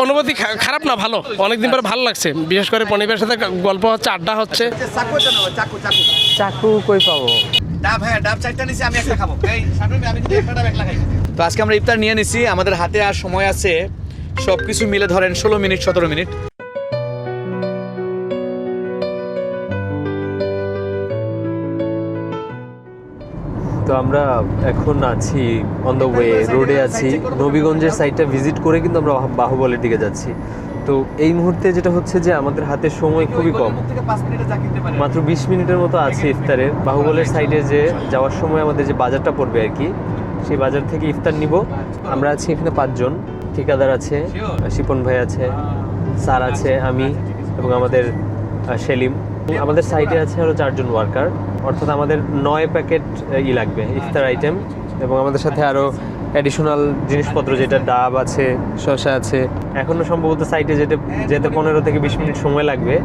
অনুভূতি খারাপ না, ভালো। অনেকদিন পরে ভালো লাগছে, বিশেষ করে পনিবের সাথে গল্প হচ্ছে, আড্ডা হচ্ছে। চাকু কই পাবো? ডাব, হ্যাঁ ডাব চারটা নিছি, আমি একটা খাবো। এই সামনে আমি যদি একটা ডাব একলা খাই। তো আজকে আমরা ইফতার নিয়ে নিছি, আমাদের হাতে আর সময় আছে সবকিছু মিলে ধরেন 16 মিনিট 17 মিনিট। তো আমরা এখন আছি অন দ্য ওয়ে, রোডে আছি। নবীগঞ্জের সাইডটা ভিজিট করে কিন্তু আমরা বাহুবলের দিকে যাচ্ছি। তো এই মুহূর্তে যেটা হচ্ছে যে আমাদের হাতে সময় খুবই কম, মাত্র 20 মিনিটের মতো আছে ইফতারের। বাহুবলের সাইডে যে যাওয়ার সময় আমাদের যে বাজারটা পড়বে আর কি, সেই বাজার থেকে ইফতার নিব। আমরা আছি এখানে 5 জন, ঠিকাদার আছে, শিপন ভাই আছে, স্যার আছে, আমি এবং আমাদের সেলিম। আমাদের সাইটে আছে আরও 4 জন ওয়ার্কার, অর্থাৎ আমাদের 9 প্যাকেট লাগবে ইফতার আইটেম। এবং আমাদের সাথে আরও অ্যাডিশনাল জিনিসপত্র, যেটা ডাব আছে, শসা আছে। এখনও সম্ভবত সাইটে যেতে 15 থেকে 20 মিনিট সময় লাগবে।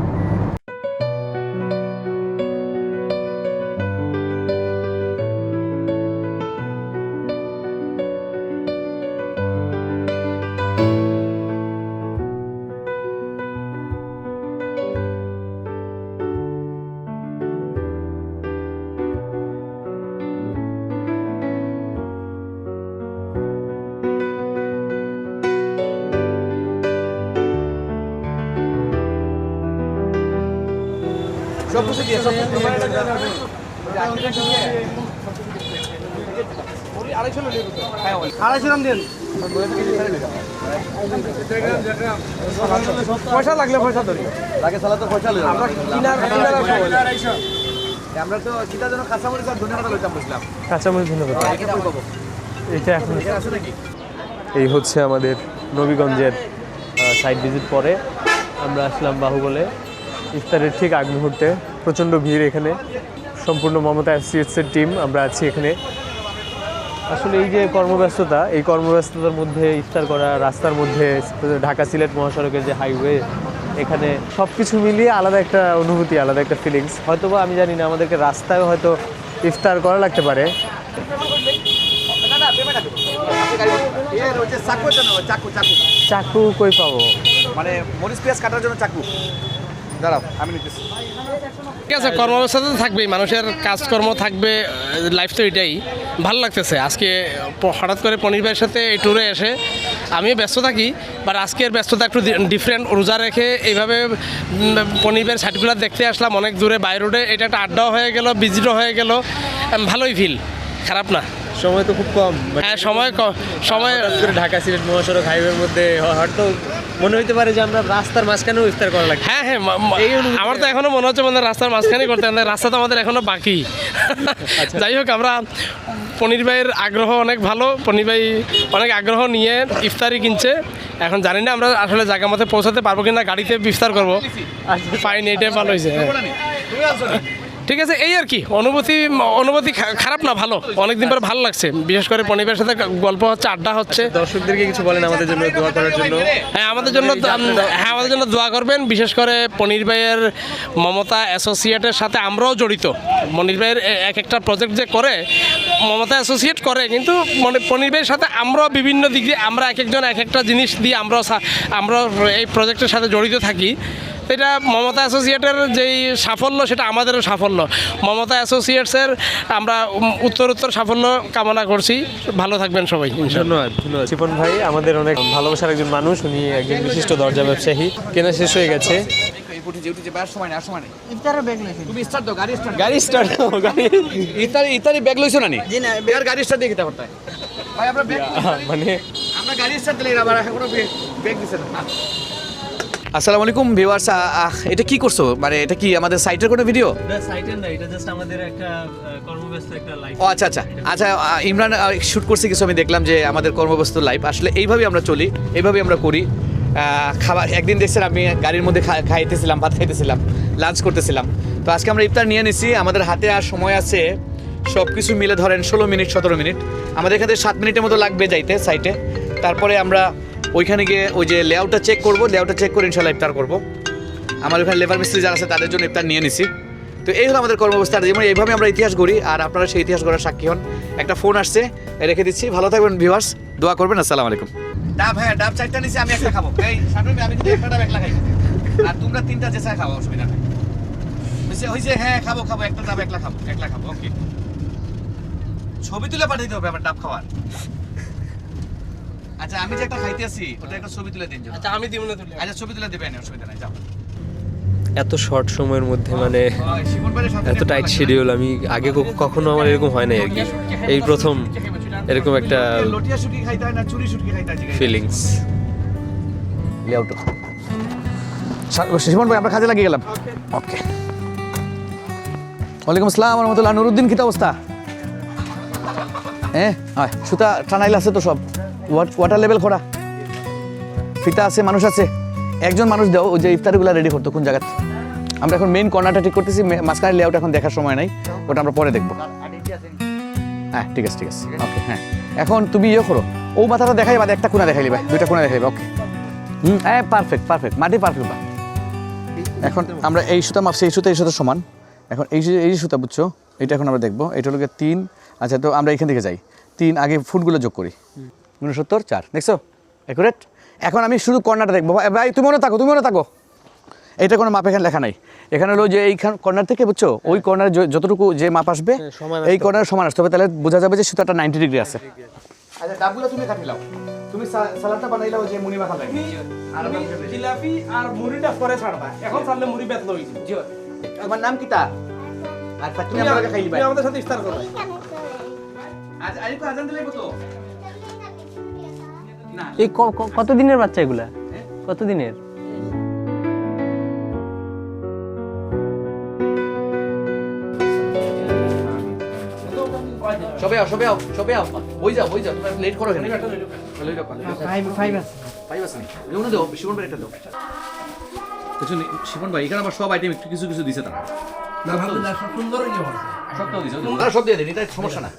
সব কিছু দিয়ে সব কিছু পয়সা লাগলে পয়সা ধরি লাগে, সালা তো পয়সা লই আমরা আমরা তো কিটা যেন কাঁচামরিচ আর ধনিয়া পাতা লইতাম বুঝলাম। কাঁচামরিচ ধন্যবাদ। এটা এখন আছে নাকি? এই হচ্ছে আমাদের নবীগঞ্জের সাইট ভিজিট পরে আমরা আসলাম বাহুবলে ইফতারের ঠিক আগ মুহূর্তে। প্রচণ্ড ভিড় এখানে, সম্পূর্ণ মমতা অ্যাসোসিয়েটসের টিম আমরা আছি এখানে। আসলে এই যে কর্মব্যস্ততা, এই কর্মব্যস্ততার মধ্যে ইফতার করা, রাস্তার মধ্যে ঢাকা সিলেট মহাসড়কের যে হাইওয়ে, এখানে সব কিছু মিলিয়ে আলাদা একটা অনুভূতি, আলাদা একটা ফিলিংস। হয়তোবা আমি জানি না, আমাদেরকে রাস্তায় হয়তো ইফতার করা লাগতে পারে। চাকু কই পাবো? মানে মরিচ পেঁয়াজ কাটার জন্য চাকু। দাঁড়াও আমি নিতেছি। ঠিক আছে, কর্মব্যস্ততা তো থাকবেই, মানুষের কাজকর্ম থাকবে, লাইফ তো এটাই। ভালো লাগতেছে আজকে হঠাৎ করে পনির ভাইয়ের সাথে এই ট্যুরে এসে। আমিও ব্যস্ত থাকি, বাট আজকের ব্যস্ততা একটু ডিফারেন্ট। রোজা রেখে এইভাবে পনির ভাইয়ের সাইটগুলো দেখতে আসলাম অনেক দূরে বাই রোডে। এটা একটা আড্ডাও হয়ে গেল, ভিজিটও হয়ে গেল, ভালোই ফিল, খারাপ না। সময় তো খুব কম। হ্যাঁ, সময় ঢাকা সিলেট মহাসড়ক হাইওয়ের মধ্যে হয়তো মনে হইতে পারে যে আমরা রাস্তার মাঝখানেও ইফতার করা লাগে। হ্যাঁ হ্যাঁ, আমার তো এখনো মনে হচ্ছে মানে রাস্তার মাঝখানে করতে, রাস্তা তো আমাদের এখনো বাকি। যাই হোক, আমরা পনির ভাইয়ের আগ্রহ অনেক ভালো, পনির ভাই অনেক আগ্রহ নিয়ে ইফতারি কিনছে। এখন জানি না আমরা আসলে জায়গা মতো পৌঁছাতে পারবো কিনা, গাড়িতে ইফতার করবো। ফাইন, এটাই ভালো হয়েছে। ঠিক আছে, এই আর কি অনুভূতি খারাপ না, ভালো। অনেকদিন পরে ভালো লাগছে, বিশেষ করে পনিবের সাথে গল্প হচ্ছে, আড্ডা হচ্ছে। দর্শকদেরকে কিছু বলেন আমাদের জন্য দোয়া করার জন্য। হ্যাঁ, আমাদের জন্য দোয়া করবেন। বিশেষ করে পনির ভাইয়ের মমতা অ্যাসোসিয়েটের সাথে আমরাও জড়িত। পনির ভাইয়ের এক একটা প্রজেক্ট যে করে, মমতা অ্যাসোসিয়েট করে, কিন্তু পনির ভাইয়ের সাথে আমরাও বিভিন্ন দিক দিয়ে আমরা এক একজন এক একটা জিনিস দিয়ে আমরা এই প্রজেক্টের সাথে জড়িত থাকি। এটা মমতা অ্যাসোসিয়েটের যেই সাফল্য, সেটা আমাদেরও সাফল্য। মমতা অ্যাসোসিয়েটসের আমরা উত্তর সাফল্য কামনা করছি। ভালো থাকবেন সবাই। ধন্যবাদ। শিপন ভাই আমাদের অনেক ভালোবাসার একজন মানুষ, উনি একজন বিশিষ্ট দরজা ব্যবসায়ী। কেনা শেষ হয়ে গেছে। ইফতারি ব্যাগ লইছো না নি? গাড়ি স্টার্ট দিয়ে খেতে পারতে মানে আমরা গাড়ি স্টার্ট দিলে আবার এখনো ব্যাগ দিছে না। আসসালামু আলাইকুম ভিউয়ার্স, এটা কি করছো? মানে এটা কি আমাদের সাইটের কোনো ভিডিও? না, সাইটের না, এটা জাস্ট আমাদের একটা কর্মব্যস্ত একটা লাইভ। ও আচ্ছা আচ্ছা আচ্ছা, ইমরান শুট করছে কিছু, আমি দেখলাম যে আমাদের কর্মব্যস্ত লাইভ। আসলে এইভাবেই আমরা চলি, এইভাবেই আমরা করি। খাবার একদিন দেখছেন আমি গাড়ির মধ্যে খাইতেছিলাম, ভাত খাইতেছিলাম, লাঞ্চ করতেছিলাম। তো আজকে আমরা ইফতার নিয়ে নিছি, আমাদের হাতে আর সময় আছে সব কিছু মিলে ধরেন 16 মিনিট 17 মিনিট। আমাদের এখানে 7 মিনিটের মতো লাগবে যাইতে সাইটে। তারপরে আমরা ওইখানে গিয়ে ওই যে লেআউটটা চেক করবো, লেআউটটা চেক করে ইনশাল্লাহ ইফতার করবো। আমার ওখানে লেবার মিস্ত্রি যারা আছে তাদের জন্য ইফতার নিয়ে নিছি। তো এই হলো আমাদের কর্মব্যবস্থা। যেমন এইভাবে আমরা ইতিহাস গড়ি, আর আপনারা সেই ইতিহাস গড়ার সাক্ষী হন। একটা ফোন আসছে, রেখে দিচ্ছি। ভালো থাকবেন ভিউয়ার্স, দোয়া করবেন। আসসালামু আলাইকুম। ডাব, হ্যাঁ ডাব 4টা নিছি, আমি একটা খাবো। এই শামিম ভাই, আমি কিন্তু একটা ডাব একলা খাই, আর তোমরা 3টা যে চা খাও, অসুবিধা নাই। হইছে, হ্যাঁ খাবো, একটা ডাব একলা খাবো, ওকে। ছবি তুলে পাঠাইতে হবে আবার ডাব খাওয়ার। আচ্ছা আমি যে একটা খাইতে আছি ওটা একটা ছবি তুলে দিন। আচ্ছা আমি দিব না তুলে। আচ্ছা ছবি তুলে দিবেন, অসুবিধা নাই, যাও। এত শর্ট সময়ের মধ্যে মানে শিমুল ভাইয়ের সাথে এত টাইট শিডিউল আমি আগে কখনো আমার এরকম হয় নাই আর কি, এই প্রথম এরকম একটা লটিয়া শুটকি খাইতে হয় না চুরি শুটকি খাইতে হয়? ফিলিংস। লেআউট শিমুল ভাই, আমরা কাজে লাগিয়ে গেলাম। ওকে। ওয়ালাইকুম আসসালাম ওয়া রাহমাতুল্লাহ। নুরুদ্দিন, কি অবস্থা? হ্যাঁ হয়, সুতা টানাইল আছে তো সব, ওয়াটার লেভেল খোরা, ফিতা আছে, মানুষ আছে। একজন মানুষ দাও ওই যে ইফতারিগুলো রেডি করতো কোন জায়গায়। আমরা এখন মেইন কর্নারটা ঠিক করতেছি, মাঝখানে লেআউট এখন দেখার সময় নাই, ওটা আমরা পরে দেখবো। হ্যাঁ ঠিক আছে ওকে। হ্যাঁ এখন তুমি ইয়ে করো, ও মাথাটা দেখাই বাদ একটা কোনা দেখাইলি ভাই, 2টা কোনা দেখাইবে। ওকে হ্যাঁ পারফেক্ট মাটি পারফেক্ট বা। এখন আমরা এই সুতা মাপছি, এই সুতা সমান। এখন এই যে সুতা বুঝছো, এটা এখন আমরা দেখবো। এটা হলো 3। আচ্ছা তো আমরা এখান থেকে যাই 3, আগে ফুটগুলো যোগ করি। 69, 4 দেখছো অ্যাকুরেট। এখন আমি শুধু কর্নারটা দেখবো। ভাই তুমি মনে থাকো, এটা কোনো মাপ এখানে লেখা নাই। এখানে হলো যে এইখান কর্নার থেকে বুঝছো, ওই কর্নারে যতটুকু যে মাপ আসবে এই কর্নার সমান আসতে হবে, তাহলে বোঝা যাবে যে সুতাটা 90 ডিগ্রি আছে। আচ্ছা ডাবগুলো তুমি কাটি লাও, তুমি সালাদটা বানাইলাও যে মুড়ি মাখা লাগে। আর জিলাপি আর মুড়িটা পরে ছাড়বা, এখন ছাড়লে মুড়ি বেতলো হইছে। তোমার নাম কিতা? আর তুমি আমাকে খাইলি ভাই, তুমি আমাদের সাথে ইফতার করো। আজ আইকো আজান দিলে কত না? এই কত দিনের বাচ্চা এগুলা? কত দিনের? সবে আও বই যাও তোমরা লেট করো কেন? ফাইভ আছে যেমন দাও, শিবন ভাই একটা দাও। কিছু শিবন ভাই এখানে আবার সব আইটেম একটু কিছু দিছে তারা। আলহামদুলিল্লাহ সব সুন্দর হইছে। সবটাও দিছে, তারা সব দিয়ে দেন, এটা সমস্যা না,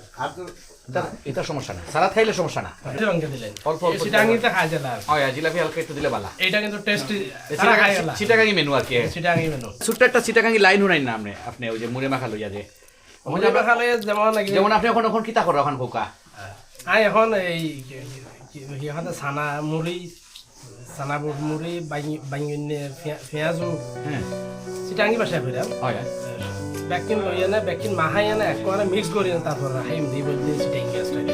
এটা সমস্যা না, সালাদ খাইলে সমস্যা না। রঙে দিলেন অল্প সিটাঙ্গিতে খাই দিলা। জিলাপি হালকা একটু দিলে বালা। এটা কিন্তু টেস্টি, সারা খাই গেলা। চিটাগাঙ্গি মেনু আর কি, সিটাঙ্গি মেনু। ছোট্ট একটা চিটাগাঙ্গি লাইন হুনাই না আপনি ওই যে মুড়ে মাখা লইয়া যে মুড়ি খালে যেমন আপনি এখন কিতা করো এখন কোকা? আই এখন এই এখানে ছানা মুড়ি, ছানা মুড়ি বাইঙ্গনে পেঁয়াজু, হ্যাঁ সিটাঙ্গি বাসায় ফিরাম। হয় ব্যাকিন লই আনে, ব্যাকিন মাহাই আনে, একবারে মিক্স করি না, তারপর হাইম দিব দিয়ে সিটাঙ্গি style.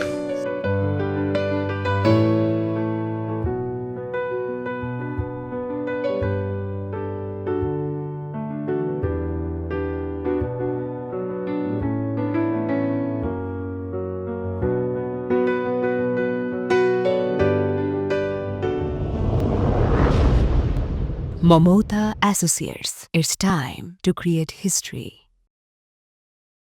Momota Associates. It's time to create history.